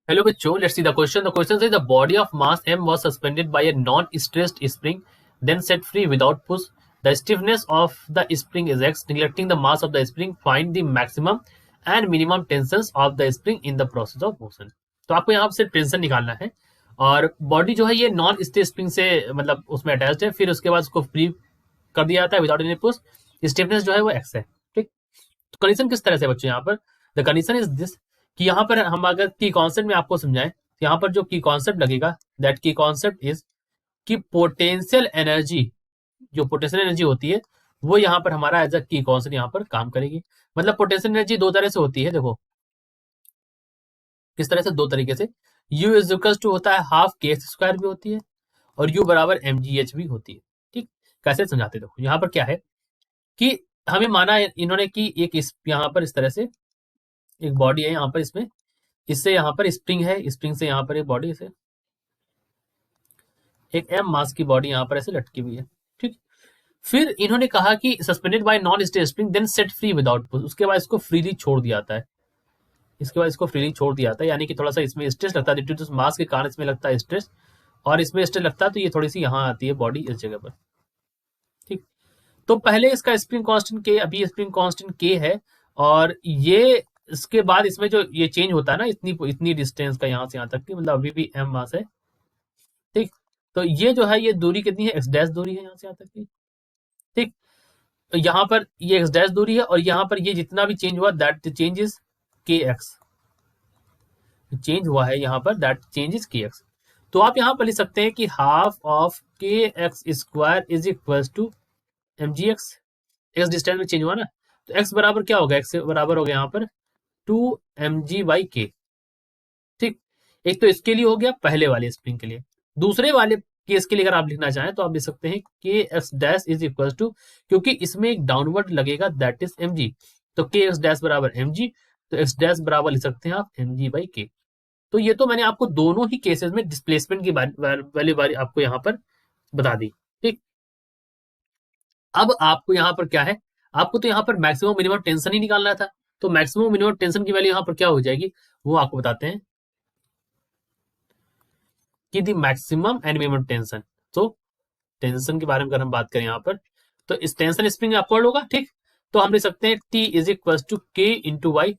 Hello bachcho, let's see the question. The question says the body of mass m was suspended by a non-stressed spring, then set free without push. The stiffness of the spring is x. Neglecting the mass of the spring, find the maximum and minimum tensions of the spring in the process of motion. तो आपको यहाँ से tension निकालना है और body जो है ये नॉन स्टे स्प्रिंग से मतलब उसमें अटैच्ड है, फिर उसके बाद उसको फ्री कर दिया जाता है विदाउट एनी पुश. स्टिफनेस जो है वो एक्स है. ठीक, तो कंडीशन किस तरह से बच्चों यहाँ पर द कंडीशन इज दिस कि यहाँ पर हम अगर की कॉन्सेप्ट में आपको समझाएं तो यहाँ पर जो की कॉन्सेप्ट लगेगा दैट की कॉन्सेप्ट इज कि पोटेंशियल एनर्जी, जो पोटेंशियल एनर्जी होती है वो यहाँ पर हमारा एज अ की कॉन्सेप्ट यहाँ पर काम करेगी. मतलब पोटेंशियल एनर्जी दो तरह से होती है. देखो किस तरह से, दो तरीके से. यू इज इक्वल्स टू होता है हाफ के स्क्वायर भी होती है और यू बराबर एम जी एच भी होती है. ठीक, कैसे समझाते. देखो यहाँ पर क्या है कि हमें माना है इन्होंने कि एक यहाँ पर इस तरह से एक बॉडी है यहाँ पर, इसमें इससे यहाँ पर स्प्रिंग है, स्प्रिंग से यहाँ पर एक बॉडी से एक एम मास की बॉडी यहाँ पर ऐसे लटकी हुई है. ठीक, फिर इन्होंने कहा कि suspended by non stay spring then set free without push. उसके बाद इसको फ्रीली छोड़ दिया जाता है. इसके बाद इसको फ्रीली छोड़ दिया जाता है, यानी कि थोड़ा सा इसमें स्ट्रेस लगता है ड्यू टू मास के कारण इसमें लगता है स्ट्रेस, और इसमें स्ट्रेस लगता है तो ये थोड़ी सी यहाँ आती है बॉडी इस जगह पर. ठीक, तो पहले इसका स्प्रिंग कांस्टेंट के, अभी स्प्रिंग कांस्टेंट के है, और ये इसके बाद इसमें जो ये चेंज होता है ना इतनी इतनी डिस्टेंस का यहाँ से यहाँ तक की, मतलब अभी भी एम मास है. ठीक, तो ये जो है ये दूरी कितनी है, एक्स डैश दूरी है यहाँ से यहाँ तक की. ठीक, तो यहाँ पर ये एक्स डैश दूरी है और यहाँ पर ये जितना भी चेंज हुआ that change is K X. Change हुआ है यहाँ पर that change is K X. तो आप यहाँ पर लिख सकते हैं कि half of K X square is equal to M G X. X distance में चेंज हुआ ना, तो एक्स बराबर क्या होगा, एक्स बराबर हो गया यहाँ पर 2mg/k. ठीक, एक तो इसके लिए हो गया पहले वाले स्प्रिंग के लिए. दूसरे वाले केस के लिए अगर आप लिखना चाहें तो आप लिख सकते हैं K X dash is equal to, क्योंकि इसमें एक डाउनवर्ड लगेगा दैट इज एम जी, तो के एक्स डैश बराबर एम जी, तो एक्स डैश बराबर लिख सकते हैं आप mg/k. तो ये तो मैंने आपको दोनों ही केसेस में डिस्प्लेसमेंट की वैल्यू आपको यहाँ पर बता दी. ठीक, अब आपको यहाँ पर क्या है, आपको तो यहाँ पर मैक्सिमम मिनिमम टेंशन ही निकालना था. तो मैक्सिमम मिनिमम टेंशन की वैल्यू यहाँ पर क्या हो जाएगी वो आपको बताते हैं कि the maximum and minimum tension. तो टेंशन के बारे में अगर हम बात करें यहाँ पर, तो इस टेंशन स्प्रिंग अपवर्ड होगा. ठीक, तो हम लिख सकते हैं टी इज इक्वल टू के इंटू वाई.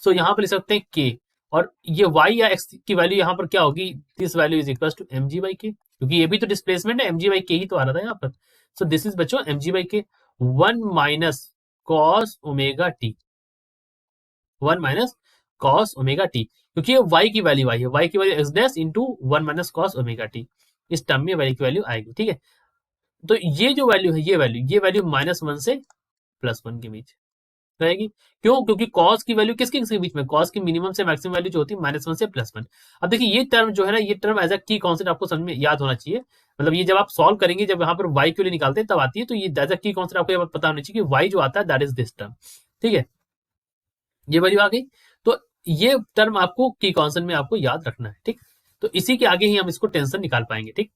सो यहाँ पर लिख सकते हैं के, और ये y या x की वैल्यू यहाँ पर क्या होगी, this value is equal to mg/k, क्योंकि ये भी तो डिस्प्लेसमेंट है, mg/k ही तो आ रहा था यहाँ पर. सो दिस इज बच्चों mg/k 1 minus cos omega T, 1 minus cos omega T, क्योंकि ये y की वैल्यू आई है, y की value x dash into 1 minus cos omega T. इस टर्म में y की वैल्यू आएगी. ठीक है, तो ये जो वैल्यू है ये वैल्यू -1 से +1 के बीच रहेगी. क्यों, क्योंकि कॉस की वैल्यू किसके किसके बीच में, कॉस की मिनिमम से मैक्सिमम वैल्यू जो होती है -1 से +1. अब देखिए ये टर्म जो है ना, ये टर्म एज अ की कॉन्सेप्ट आपको समझ में याद होना चाहिए. मतलब ये जब आप सॉल्व करेंगे, जब यहाँ पर y के लिए निकालते हैं तब आती है, तो ये एज अ की कॉन्सेप्ट आपको ये पता होना चाहिए कि y जो आता है दैट इज दिस टर्म. ठीक है, ये वैल्यू आ गई, तो ये टर्म आपको की कॉन्सेप्ट में आपको याद रखना है. ठीक, तो इसी के आगे ही हम इसको टेंशन निकाल पाएंगे. ठीक,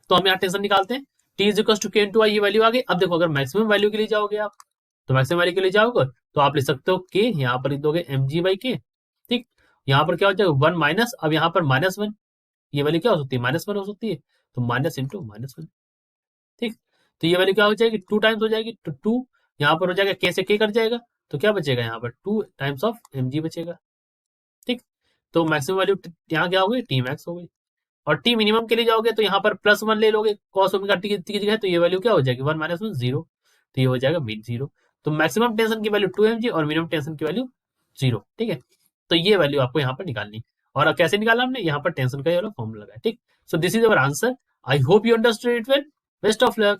तो हम यहाँ टेंशन निकालते हैं, टी इज इक्वल टू के इंटू आई, ये वैल्यू आ गई. अब देखो अगर मैक्सिमम वैल्यू के लिए जाओगे आप, तो मैक्सिमम वैल्यू के लिए जाओगे तो आप लिख सकते हो के, यहाँ पर लिख दोगे mg/k. ठीक, यहाँ पर क्या हो जाएगा 1 माइनस, अब यहाँ पर -1, ये वैल्यू क्या हो सकती है, -1 हो सकती है, तो माइनस इंटू -1. ठीक, तो ये वैल्यू क्या हो जाएगी, 2 टाइम्स हो जाएगी, तो 2 यहाँ पर हो जाएगा, के से के कट जाएगा, तो क्या बचेगा यहाँ पर 2 टाइम्स ऑफ mg बचेगा. ठीक, तो मैक्सिमम वैल्यू यहाँ क्या हो गई, टी मैक्स हो गई. और टी मिनिमम के लिए जाओगे तो यहाँ पर +1 ले लोगे कॉस ओमेगा टी की जगह, तो ये वैल्यू क्या हो जाएगी 1 - 1 0, तो ये हो जाएगा मिड 0. तो मैक्सिमम टेंशन की वैल्यू 2mg और मिनिमम टेंशन की वैल्यू 0. ठीक है, तो ये वैल्यू आपको यहाँ पर निकालनी. और कैसे निकाला हमने, यहाँ पर टेंशन का ये वाला फॉर्मूला लगाया. ठीक, so this is our answer. I hope you understood it well. Best of luck.